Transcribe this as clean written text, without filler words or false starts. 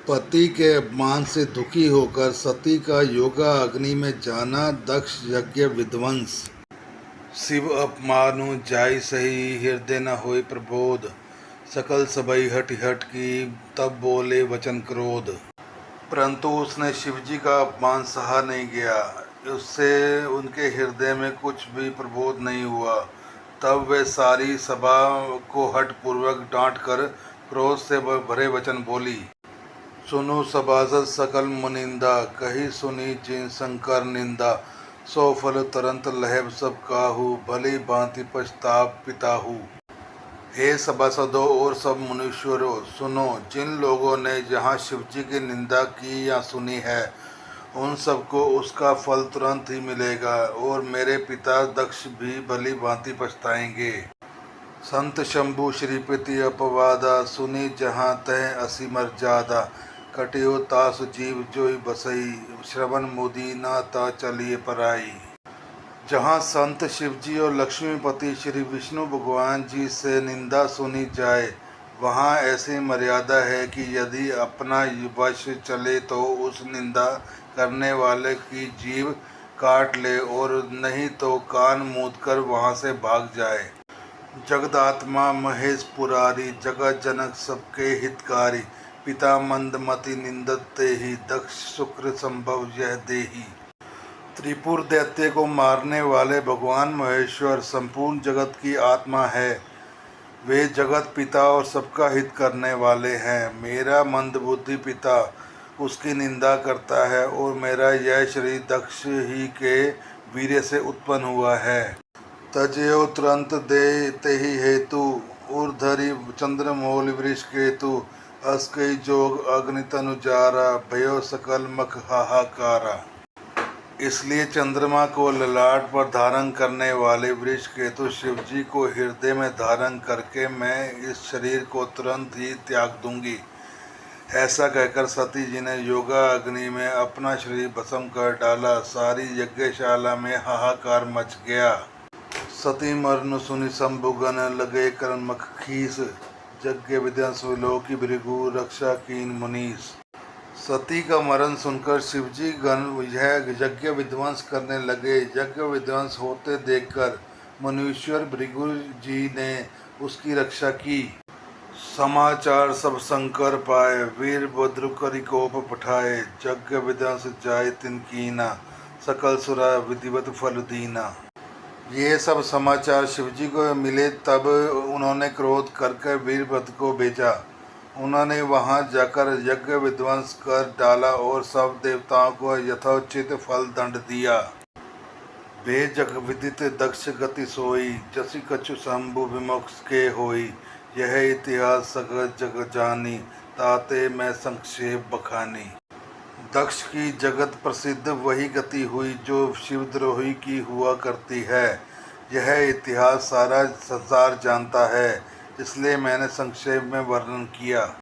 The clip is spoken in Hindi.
पति के अपमान से दुखी होकर सती का योगा अग्नि में जाना दक्ष यज्ञ विध्वंस। शिव अपमानु जाय सही हृदय न होय प्रबोध। सकल सबई हट हट की तब बोले वचन क्रोध। परंतु उसने शिवजी का अपमान सहा नहीं गया। उससे उनके हृदय में कुछ भी प्रबोध नहीं हुआ। तब वे सारी सभा को हठ पूर्वक डांट कर क्रोध से भरे वचन बोली। सुनो सभासद सकल मुनिंदा, कही सुनी जिन शंकर निंदा। सो फल तुरंत लहब सब काहू, भली भांति पछताप पिताहू। हे सभासदों और सब मुनीश्वरों, सुनो, जिन लोगों ने जहाँ शिवजी की निंदा की या सुनी है, उन सबको उसका फल तुरंत ही मिलेगा और मेरे पिता दक्ष भी भली भांति पछताएंगे। संत शंभु श्रीपति अपवादा, सुनी जहाँ तह असी मर्यादा। कटियो तासु जीव जोई बसई, श्रवण मुदी ना ता चलिए पराई। जहाँ संत शिवजी और लक्ष्मीपति श्री विष्णु भगवान जी से निंदा सुनी जाए, वहाँ ऐसी मर्यादा है कि यदि अपना वश चले तो उस निंदा करने वाले की जीभ काट ले और नहीं तो कान मूंदकर वहाँ से भाग जाए। जगदात्मा महेश पुरारी, जगत जनक सबके हितकारी। पिता मंदमति निंदते ही, दक्ष शुक्र संभव यह देही। त्रिपुर दैत्य को मारने वाले भगवान महेश्वर संपूर्ण जगत की आत्मा है। वे जगत पिता और सबका हित करने वाले हैं। मेरा मंदबुद्धि पिता उसकी निंदा करता है और मेरा यह शरीर दक्ष ही के वीर्य से उत्पन्न हुआ है। तजयो तुरंत दे तेहि हेतु, ऊर्धरि चंद्रमौलि वृष केतु। अस्कई जोग अग्नि तनुजारा, भयो सकल मख हाहाकारा। इसलिए चंद्रमा को ललाट पर धारण करने वाले वृष केतु शिवजी को हृदय में धारण करके मैं इस शरीर को तुरंत ही त्याग दूंगी। ऐसा कहकर सती जी ने योगा अग्नि में अपना शरीर भस्म कर डाला। सारी यज्ञशाला में हाहाकार मच गया। सती मरनु सुनि शंभुगन, लगे कर मख खीस। यज्ञ विध्वंस विलोकी भृगु, रक्षा कीन मुनीस। सती का मरण सुनकर शिवजी गण यह यज्ञ विध्वंस करने लगे। यज्ञ विध्वंस होते देखकर मुनीश्वर भृगु जी ने उसकी रक्षा की। समाचार सब शंकर पाए, वीरभद्र करि कोप पठाए। यज्ञ विध्वंस जाय तिनकीना, सकल सुरा विधिवत फल दीना। ये सब समाचार शिवजी को मिले तब उन्होंने क्रोध करके वीरभद्र को भेजा। उन्होंने वहां जाकर यज्ञ विध्वंस कर डाला और सब देवताओं को यथोचित फल दंड दिया। वे जग विदित दक्ष गति सोई, जसि कछु शंभु विमुख के होई। यह इतिहास सगल जग जानी, ताते मैं संक्षेप बखानी। दक्ष की जगत प्रसिद्ध वही गति हुई जो शिवद्रोही की हुआ करती है। यह इतिहास सारा संसार जानता है, इसलिए मैंने संक्षेप में वर्णन किया।